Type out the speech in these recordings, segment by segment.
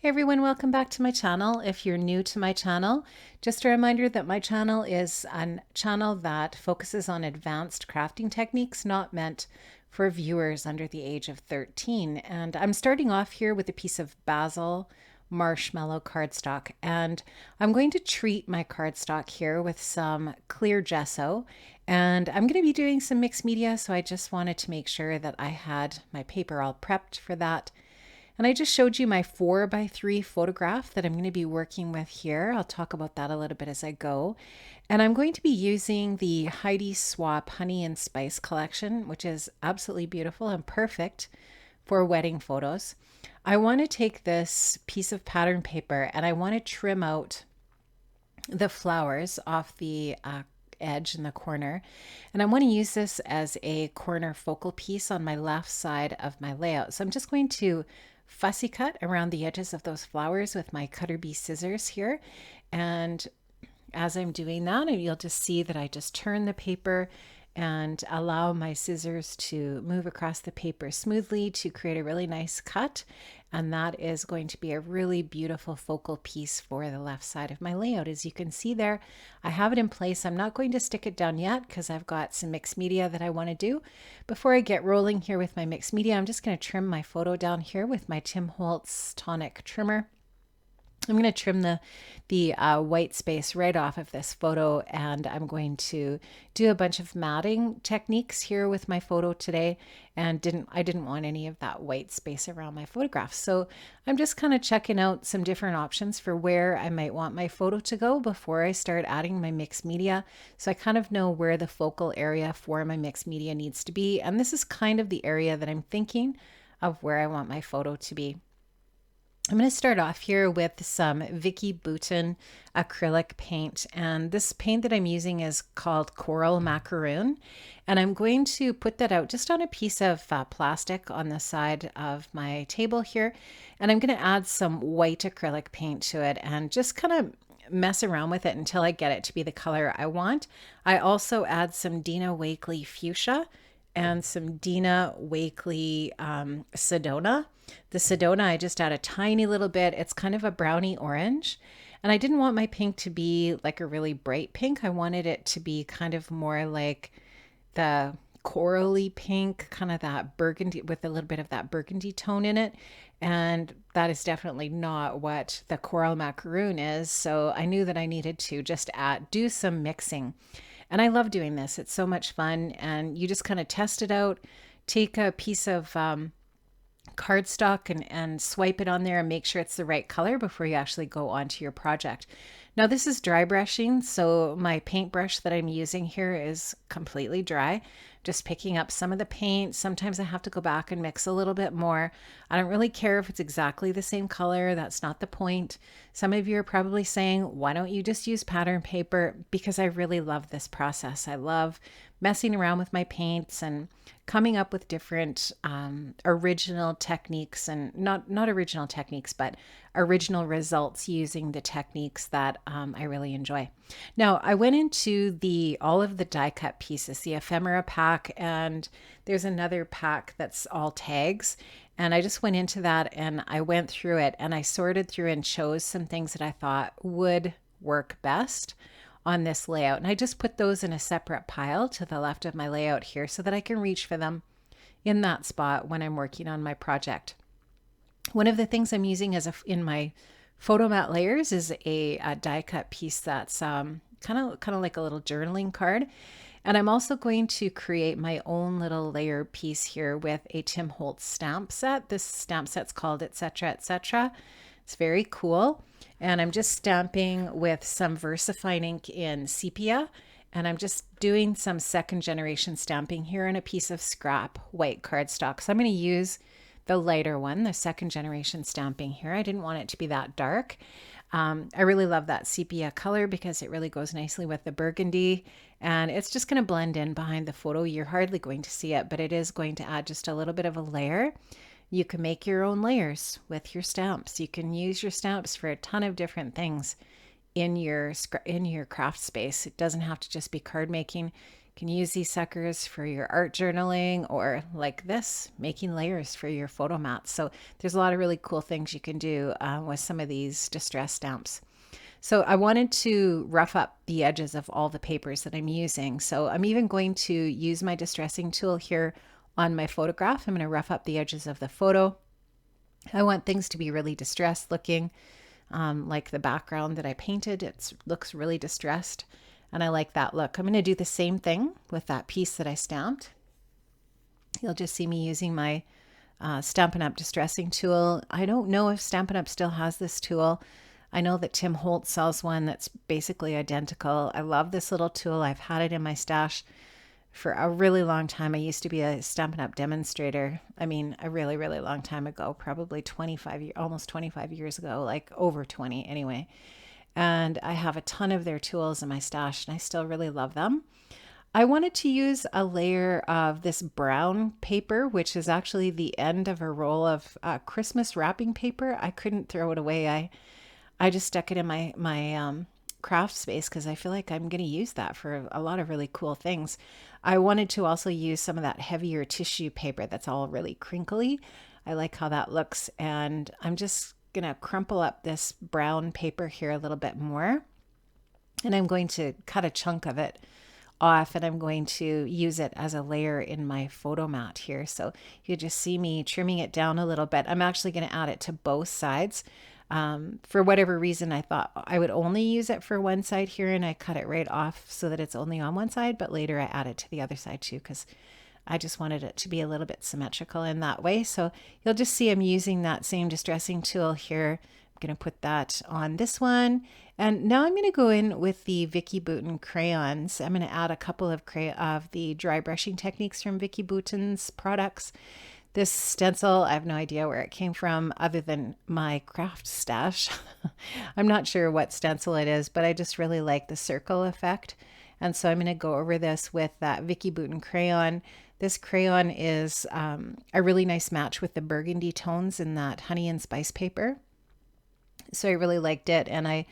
Hey everyone, welcome back to my channel. If you're new to my channel, just a reminder that my channel is a channel that focuses on advanced crafting techniques not meant for viewers under the age of 13. And I'm starting off here with a piece of Bazzill Marshmallow cardstock, and I'm going to treat my cardstock here with some clear gesso, and I'm going to be doing some mixed media, so I just wanted to make sure that I had my paper all prepped for that. And I just showed you my 4x3 photograph that I'm going to be working with here. I'll talk about that a little bit as I go. And I'm going to be using the Heidi Swapp Honey and Spice collection, which is absolutely beautiful and perfect for wedding photos. I want to take this piece of pattern paper and I want to trim out the flowers off the edge in the corner, and I want to use this as a corner focal piece on my left side of my layout. So I'm just going to fussy cut around the edges of those flowers with my cutter bee scissors here, and as I'm doing that, you'll just see that I just turn the paper and allow my scissors to move across the paper smoothly to create a really nice cut. And that is going to be a really beautiful focal piece for the left side of my layout. As you can see there, I have it in place. I'm not going to stick it down yet because I've got some mixed media that I want to do. Before I get rolling here with my mixed media, I'm just going to trim my photo down here with my Tim Holtz tonic trimmer. I'm going to trim the white space right off of this photo, and I'm going to do a bunch of matting techniques here with my photo today, and I didn't want any of that white space around my photograph. So I'm just kind of checking out some different options for where I might want my photo to go before I start adding my mixed media. So I kind of know where the focal area for my mixed media needs to be, and this is kind of the area that I'm thinking of where I want my photo to be. I'm going to start off here with some Vicki Boutin acrylic paint, and this paint that I'm using is called Coral Macaroon, and I'm going to put that out just on a piece of plastic on the side of my table here, and I'm going to add some white acrylic paint to it and just kind of mess around with it until I get it to be the color I want. I also add some Dina Wakley fuchsia and some Dina Wakley sedona. The sedona, I just add a tiny little bit. It's kind of a brownie orange. And I didn't want my pink to be like a really bright pink. I wanted it to be kind of more like the corally pink, kind of that burgundy with a little bit of that burgundy tone in it. And that is definitely not what the Coral Macaroon is. So I knew that I needed to just do some mixing. And I love doing this. It's so much fun. And you just kind of test it out, take a piece of cardstock and swipe it on there and make sure it's the right color before you actually go onto your project. Now this is dry brushing, so my paintbrush that I'm using here is completely dry. Just picking up some of the paint. Sometimes I have to go back and mix a little bit more. I don't really care if it's exactly the same color. That's not the point. Some of you are probably saying, why don't you just use pattern paper? Because I really love this process. I love messing around with my paints and coming up with different original techniques, and not original techniques, but original results using the techniques that I really enjoy. Now I went into all of the die cut pieces, the ephemera pack, and there's another pack that's all tags. And I just went into that and I went through it and I sorted through and chose some things that I thought would work best on this layout. And I just put those in a separate pile to the left of my layout here so that I can reach for them in that spot when I'm working on my project. One of the things I'm using in my photo mat layers is a die cut piece that's kind of like a little journaling card. And I'm also going to create my own little layer piece here with a Tim Holtz stamp set. This stamp set's called Etc.Etc. It's very cool. And I'm just stamping with some Versafine ink in sepia. And I'm just doing some second generation stamping here on a piece of scrap white cardstock. So I'm going to use the lighter one, the second generation stamping here. I didn't want it to be that dark. I really love that sepia color because it really goes nicely with the burgundy, and it's just going to blend in behind the photo. You're hardly going to see it, but it is going to add just a little bit of a layer. You can make your own layers with your stamps. You can use your stamps for a ton of different things in your craft space. It doesn't have to just be card making. can use these suckers for your art journaling, or like this, making layers for your photo mats. So there's a lot of really cool things you can do with some of these distress stamps. So I wanted to rough up the edges of all the papers that I'm using. So I'm even going to use my distressing tool here on my photograph. I'm going to rough up the edges of the photo. I want things to be really distressed looking, like the background that I painted. It looks really distressed, and I like that look. I'm going to do the same thing with that piece that I stamped. You'll just see me using my Stampin' Up! Distressing tool. I don't know if Stampin' Up! Still has this tool. I know that Tim Holtz sells one that's basically identical. I love this little tool. I've had it in my stash for a really long time. I used to be a Stampin' Up! Demonstrator. I mean, a really, really long time ago, probably 25 years, almost 25 years ago, like over 20 anyway. And I have a ton of their tools in my stash, and I still really love them. I wanted to use a layer of this brown paper, which is actually the end of a roll of Christmas wrapping paper. I couldn't throw it away. I just stuck it in my craft space because I feel like I'm going to use that for a lot of really cool things. I wanted to also use some of that heavier tissue paper that's all really crinkly. I like how that looks, and I'm just going to crumple up this brown paper here a little bit more, and I'm going to cut a chunk of it off, and I'm going to use it as a layer in my photo mat here. So you just see me trimming it down a little bit. I'm actually going to add it to both sides. For whatever reason, I thought I would only use it for one side here, and I cut it right off so that it's only on one side, but later I add it to the other side too, because I just wanted it to be a little bit symmetrical in that way. So you'll just see I'm using that same distressing tool here. I'm going to put that on this one. And now I'm going to go in with the Vicki Boutin crayons. I'm going to add a couple of the dry brushing techniques from Vicki Boutin's products. This stencil, I have no idea where it came from other than my craft stash. I'm not sure what stencil it is, but I just really like the circle effect. And so I'm going to go over this with that Vicki Boutin crayon. This crayon is a really nice match with the burgundy tones in that honey and spice paper. So I really liked it, and I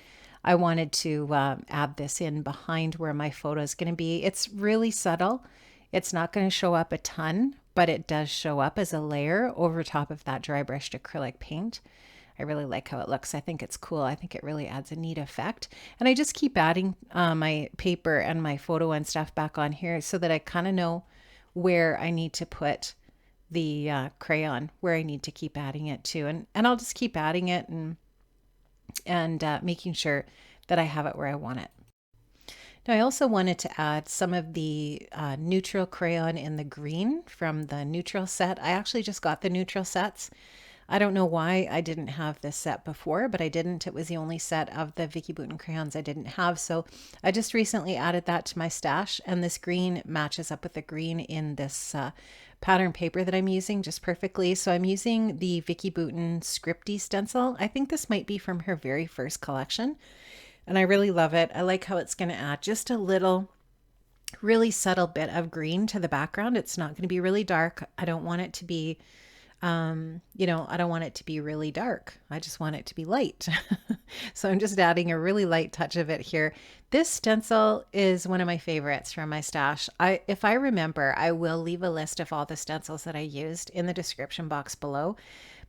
wanted to add this in behind where my photo is going to be. It's really subtle. It's not going to show up a ton, but it does show up as a layer over top of that dry brushed acrylic paint. I really like how it looks. I think it's cool. I think it really adds a neat effect. And I just keep adding my paper and my photo and stuff back on here so that I kind of know where I need to put the crayon, where I need to keep adding it to. And I'll just keep adding it and making sure that I have it where I want it. Now I also wanted to add some of the neutral crayon in the green from the neutral set. I actually just got the neutral sets. I don't know why I didn't have this set before, but I didn't. It was the only set of the Vicki Boutin crayons I didn't have. So I just recently added that to my stash, and this green matches up with the green in this pattern paper that I'm using just perfectly. So I'm using the Vicki Boutin Scripty stencil. I think this might be from her very first collection, and I really love it. I like how it's going to add just a little really subtle bit of green to the background. It's not going to be really dark. I don't want it to be I don't want it to be really dark. I just want it to be light. So I'm just adding a really light touch of it here. This stencil is one of my favorites from my stash. If I remember, I will leave a list of all the stencils that I used in the description box below.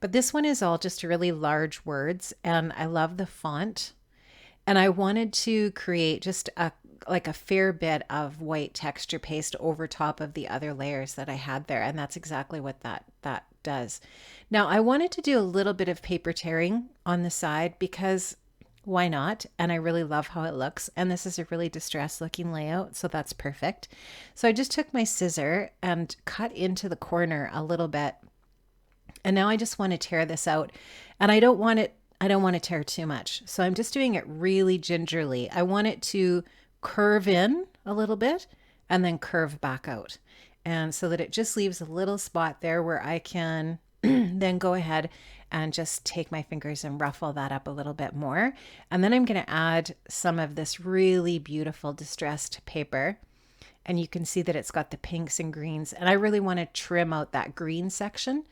But this one is all just really large words, and I love the font. And I wanted to create just a fair bit of white texture paste over top of the other layers that I had there. And that's exactly what that does. Now I wanted to do a little bit of paper tearing on the side because why not? And I really love how it looks. And this is a really distressed looking layout, so that's perfect. So I just took my scissor and cut into the corner a little bit. And now I just want to tear this out. And I don't want to tear too much. So I'm just doing it really gingerly. I want it to curve in a little bit and then curve back out. And so that it just leaves a little spot there where I can then go ahead and just take my fingers and ruffle that up a little bit more. And then I'm going to add some of this really beautiful distressed paper. And you can see that it's got the pinks and greens. And I really want to trim out that green section,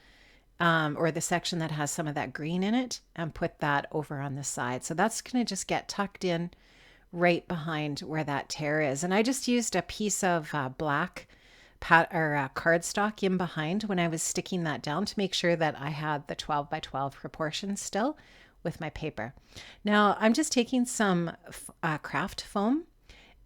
or the section that has some of that green in it, and put that over on the side. So that's going to just get tucked in right behind where that tear is. And I just used a piece of black cardstock in behind when I was sticking that down to make sure that I had the 12 by 12 proportions still with my paper. Now I'm just taking some craft foam,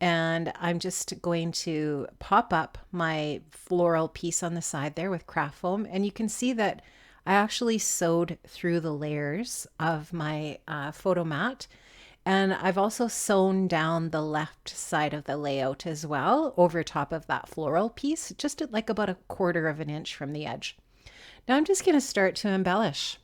and I'm just going to pop up my floral piece on the side there with craft foam. And you can see that I actually sewed through the layers of my photo mat. And I've also sewn down the left side of the layout as well over top of that floral piece, just at like about 1/4 of an inch from the edge. Now I'm just going to start to embellish.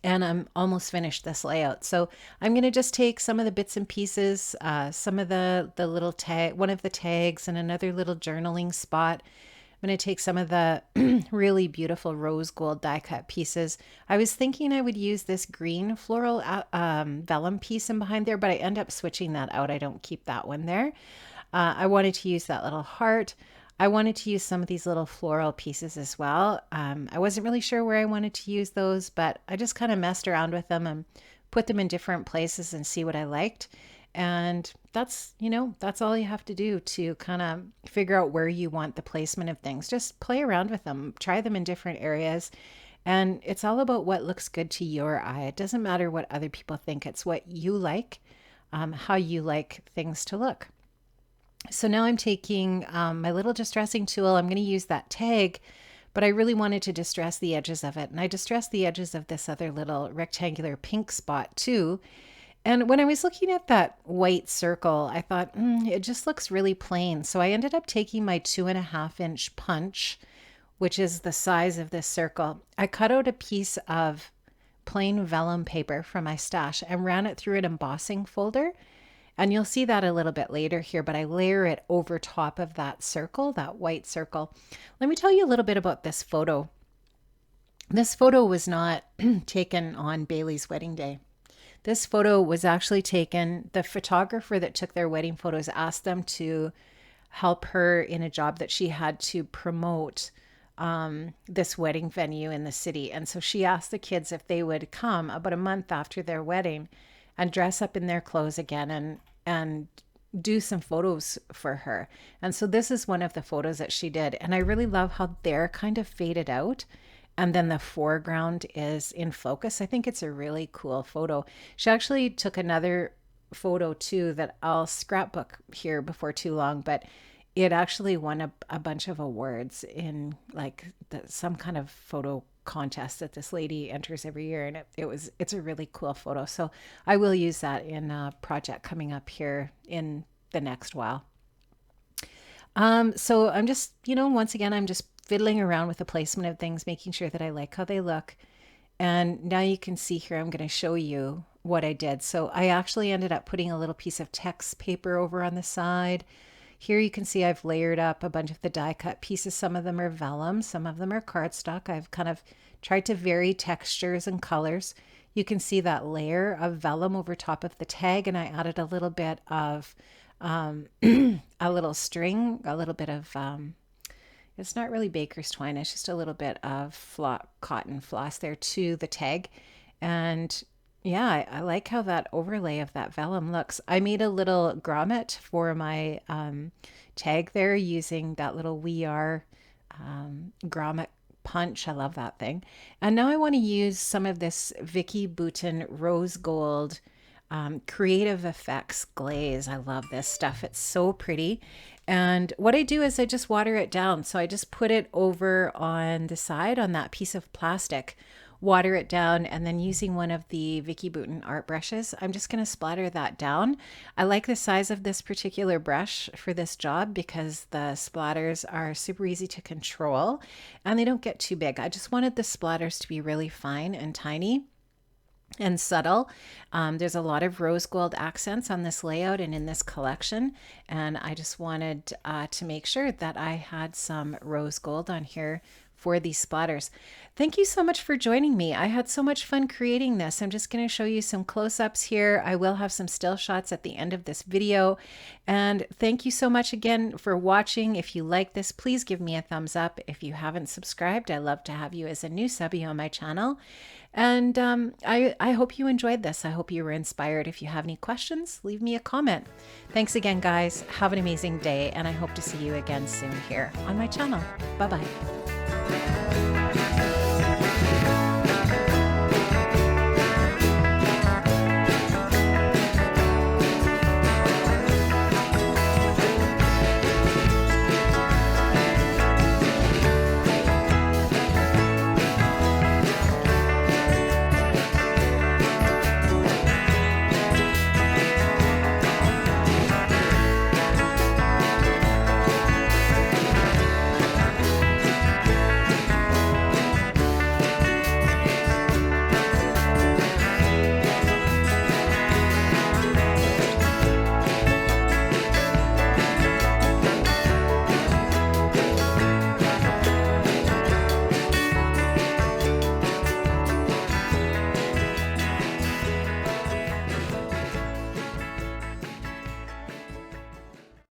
And I'm almost finished this layout. So I'm going to just take some of the bits and pieces, some of the little tag, one of the tags and another little journaling spot. I'm going to take some of the really beautiful rose gold die cut pieces. I was thinking I would use this green floral vellum piece in behind there, but I end up switching that out. I don't keep that one there. I wanted to use that little heart. I wanted to use some of these little floral pieces as well. I wasn't really sure where I wanted to use those, but I just kind of messed around with them and put them in different places and see what I liked. And that's, that's all you have to do to kind of figure out where you want the placement of things. Just play around with them, try them in different areas. And it's all about what looks good to your eye. It doesn't matter what other people think. It's what you like, how you like things to look. So now I'm taking my little distressing tool. I'm going to use that tag, but I really wanted to distress the edges of it. And I distressed the edges of this other little rectangular pink spot too. And when I was looking at that white circle, I thought, it just looks really plain. So I ended up taking my 2.5 inch punch, which is the size of this circle. I cut out a piece of plain vellum paper from my stash and ran it through an embossing folder. And you'll see that a little bit later here, but I layer it over top of that circle, that white circle. Let me tell you a little bit about this photo. This photo was not taken on Bailey's wedding day. This photo was actually taken, the photographer that took their wedding photos asked them to help her in a job that she had to promote this wedding venue in the city. And so she asked the kids if they would come about a month after their wedding and dress up in their clothes again and do some photos for her. And so this is one of the photos that she did. And I really love how they're kind of faded out and then the foreground is in focus. I think it's a really cool photo. She actually took another photo too that I'll scrapbook here before too long, but it actually won a bunch of awards in like some kind of photo contest that this lady enters every year, and it's a really cool photo. So I will use that in a project coming up here in the next while. So I'm just, once again, I'm just fiddling around with the placement of things, making sure that I like how they look. And now you can see here, I'm going to show you what I did. So I actually ended up putting a little piece of text paper over on the side. Here you can see I've layered up a bunch of the die cut pieces. Some of them are vellum, some of them are cardstock. I've kind of tried to vary textures and colors. You can see that layer of vellum over top of the tag, and I added a little bit of a little string, a little bit of, it's not really baker's twine, it's just a little bit of cotton floss there to the tag. And yeah, I like how that overlay of that vellum looks. I made a little grommet for my tag there using that little We Are grommet punch. I love that thing. And now I want to use some of this Vicki Boutin rose gold creative effects glaze. I love this stuff. It's so pretty. And what I do is I just water it down. So I just put it over on the side on that piece of plastic, water it down, and then using one of the Vicki Boutin art brushes, I'm just going to splatter that down. I like the size of this particular brush for this job because the splatters are super easy to control and they don't get too big. I just wanted the splatters to be really fine and tiny and subtle. There's a lot of rose gold accents on this layout and in this collection, and I just wanted to make sure that I had some rose gold on here for these splatters. Thank you so much for joining me. I had so much fun creating this. I'm just going to show you some close-ups here. I will have some still shots at the end of this video. And thank you so much again for watching. If you like this, please give me a thumbs up. If you haven't subscribed, I love to have you as a new subby on my channel. And I hope you enjoyed this. I hope you were inspired. If you have any questions, leave me a comment. Thanks again, guys. Have an amazing day, and I hope to see you again soon here on my channel. Bye-bye.